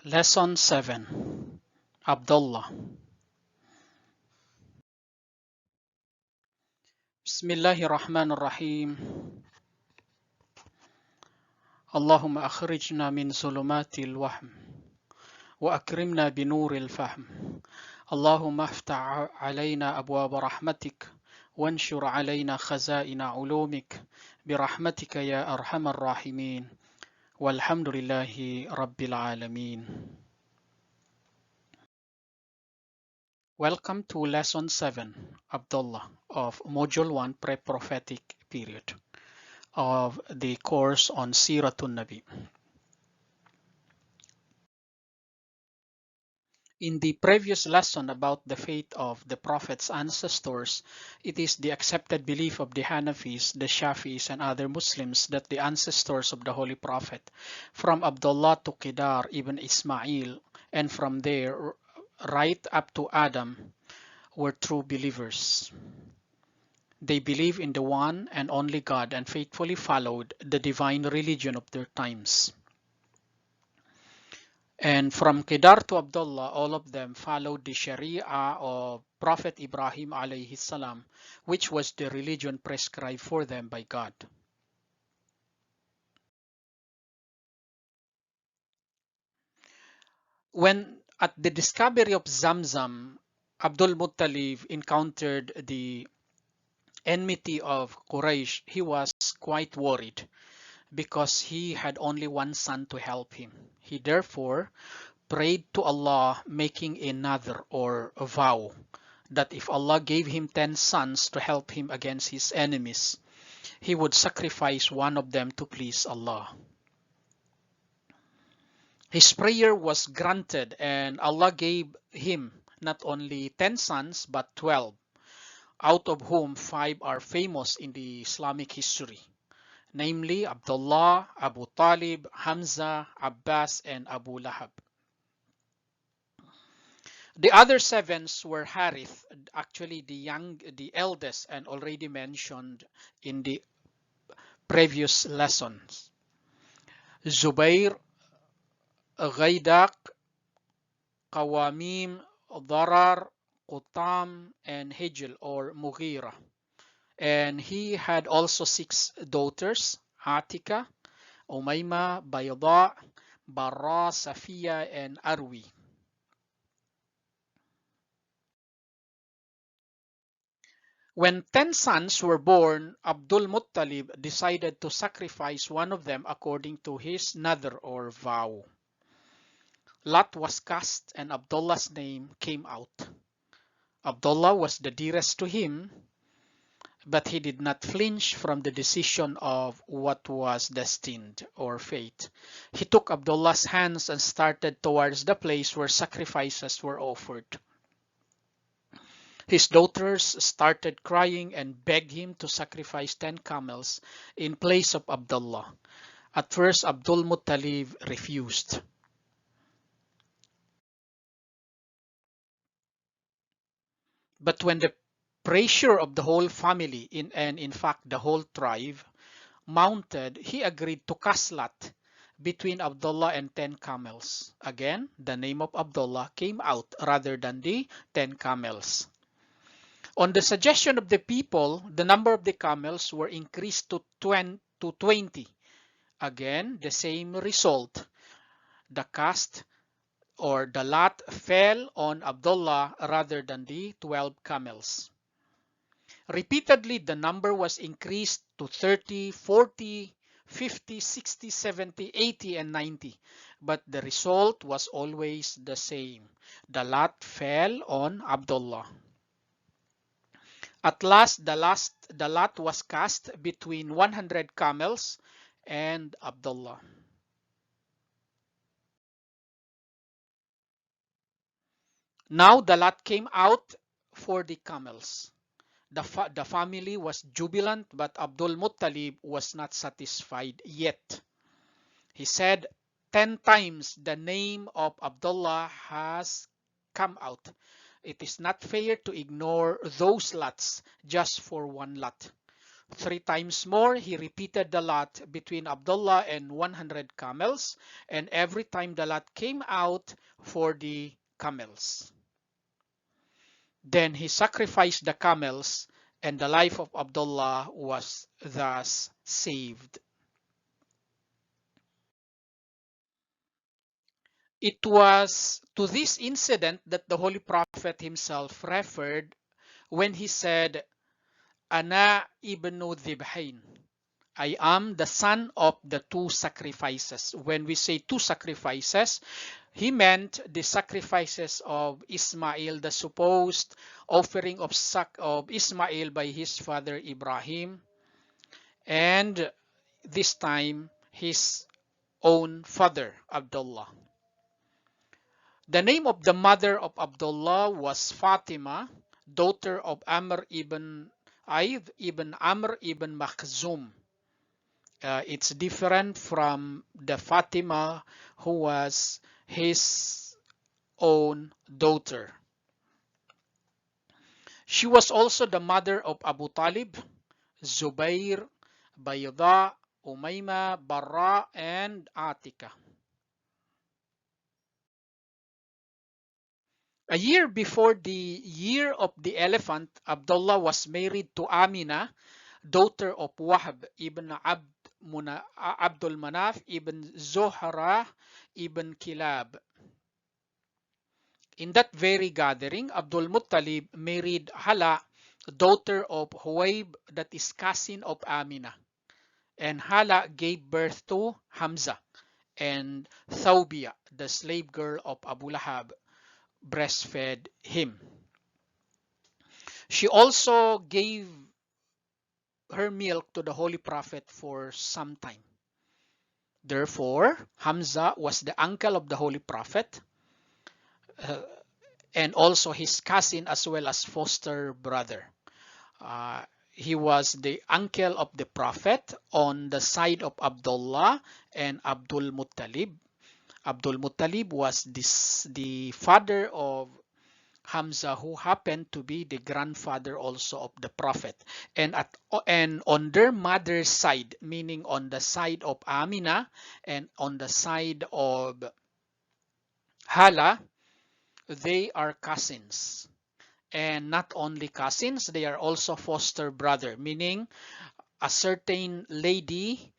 Lesson 7. Abdullah. Bismillahir Rahmanir Rahim. Allahumma akhrijna min zulumatil wahm wa akrimna binuril fahm. Allahumma aftah alayna abwaba rahmatik wanshur alayna khazaina ulumik birahmatika ya arhamar rahimin. Walhamdulillahi rabbil alamin. Welcome to Lesson 7, Abdullah, of Module 1 Pre-Prophetic Period of the course on Siratun Nabi. In the previous lesson about the faith of the Prophet's ancestors, it is the accepted belief of the Hanafis, the Shafis, and other Muslims that the ancestors of the Holy Prophet, from Abdullah to Qidar, ibn Ismail, and from there right up to Adam, were true believers. They believe in the one and only God and faithfully followed the divine religion of their times. And from Qidar to Abdullah, all of them followed the Sharia of Prophet Ibrahim alayhi salam, which was the religion prescribed for them by God. When at the discovery of Zamzam, Abdul Muttalib encountered the enmity of Quraysh, he was quite worried because he had only one son to help him. He therefore prayed to Allah, making a nadhr or a vow that if Allah gave him 10 sons to help him against his enemies, he would sacrifice one of them to please Allah. His prayer was granted, and Allah gave him not only 10 sons but 12, out of whom 5 are famous in the Islamic history, namely Abdullah, Abu Talib, Hamza, Abbas, and Abu Lahab. The other 7 were Harith, actually the eldest, and already mentioned in the previous lessons. Zubair, Ghaidaq, Qawamim, Darar, Qutam, and Hijl or Mughira. And he had also 6 daughters, Atika, Umayma, Bayda, Barra, Safiya, and Arwi. When 10 sons were born, Abdul Muttalib decided to sacrifice one of them according to his nadhr or vow. Lot was cast and Abdullah's name came out. Abdullah was the dearest to him, but he did not flinch from the decision of what was destined or fate. He took Abdullah's hands and started towards the place where sacrifices were offered. His daughters started crying and begged him to sacrifice 10 camels in place of Abdullah. At first, Abdul Muttalib refused. But when the pressure of the whole family, and in fact the whole tribe, mounted, he agreed to cast lot between Abdullah and 10 camels. Again, the name of Abdullah came out rather than the 10 camels. On the suggestion of the people, the number of the camels were increased to 20. Again, the same result. The cast or the lot fell on Abdullah rather than the 12 camels. Repeatedly, the number was increased to 30, 40, 50, 60, 70, 80, and 90. But the result was always the same. The lot fell on Abdullah. At last, the lot was cast between 100 camels and Abdullah. Now the lot came out for the camels. The family was jubilant, but Abdul Muttalib was not satisfied yet. He said, 10 times the name of Abdullah has come out. It is not fair to ignore those lots just for one lot. 3 times more, he repeated the lot between Abdullah and 100 camels, and every time the lot came out for the camels. Then he sacrificed the camels, and the life of Abdullah was thus saved. It was to this incident that the Holy Prophet himself referred when he said, Ana ibnu dhibhayn. I am the son of the 2 sacrifices. When we say 2 sacrifices, he meant the sacrifices of Ismail, the supposed offering of Ismail by his father Ibrahim, and this time his own father Abdullah. The name of the mother of Abdullah was Fatima, daughter of Amr ibn Aid ibn Amr ibn Makhzum. It's different from the Fatima who was his own daughter. She was also the mother of Abu Talib, Zubair, Bayda, Umayma, Barra, and Atika. A year before the year of the elephant, Abdullah was married to Amina, daughter of Wahb ibn Abdul Manaf ibn Zohra ibn Kilab. In that very gathering, Abdul Muttalib married Hala, daughter of Huwayb, that is cousin of Amina. And Hala gave birth to Hamza, and Thawbiya, the slave girl of Abu Lahab, breastfed him. She also gave her milk to the Holy Prophet for some time. Therefore, Hamza was the uncle of the Holy Prophet, and also his cousin as well as foster brother. He was the uncle of the Prophet on the side of Abdullah and Abdul Muttalib. Abdul Muttalib was the father of Hamza, who happened to be the grandfather also of the Prophet. And on their mother's side, meaning on the side of Amina and on the side of Hala, they are cousins. And not only cousins, they are also foster brother, meaning a certain lady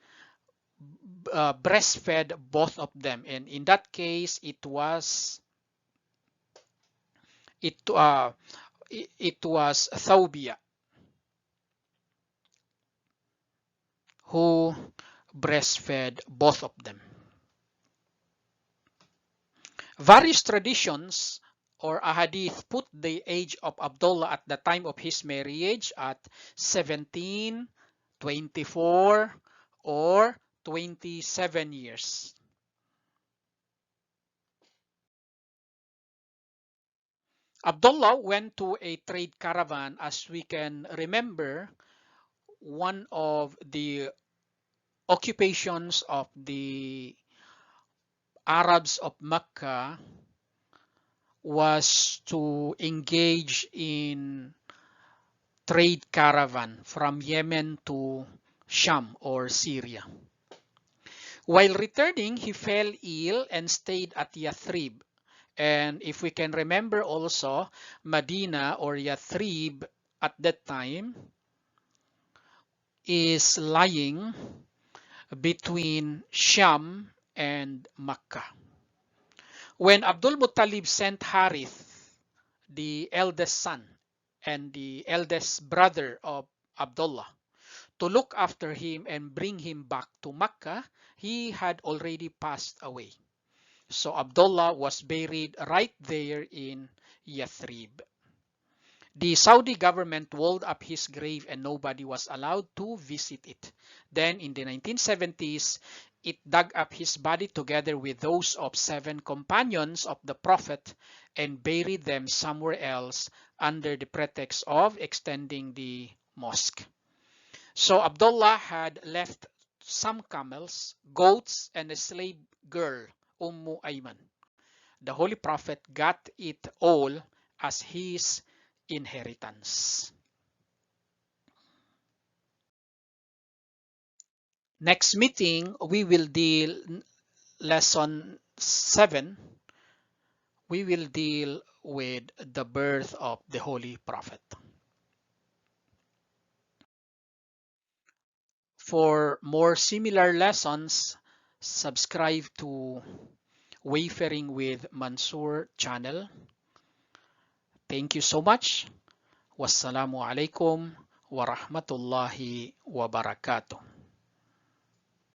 breastfed both of them. And in that case, it was Thawbiya who breastfed both of them. Various traditions or ahadith put the age of Abdullah at the time of his marriage at 17, 24, or 27 years. Abdullah went to a trade caravan. As we can remember, one of the occupations of the Arabs of Mecca was to engage in trade caravan from Yemen to Sham or Syria. While returning, he fell ill and stayed at Yathrib. And if we can remember also, Medina or Yathrib at that time is lying between Sham and Mecca. When Abdul Muttalib sent Harith, the eldest son and the eldest brother of Abdullah, to look after him and bring him back to Mecca, he had already passed away. So Abdullah was buried right there in Yathrib. The Saudi government walled up his grave and nobody was allowed to visit it. Then in the 1970s, it dug up his body together with those of 7 companions of the Prophet and buried them somewhere else under the pretext of extending the mosque. So Abdullah had left some camels, goats, and a slave girl, Ayman. The Holy Prophet got it all as his inheritance. Next meeting, we will deal lesson 7. We will deal with the birth of the Holy Prophet. For more similar lessons, subscribe to Wayfaring with Mansoor channel. Thank you so much. Wassalamu alaikum wa rahmatullahi wa barakatuh.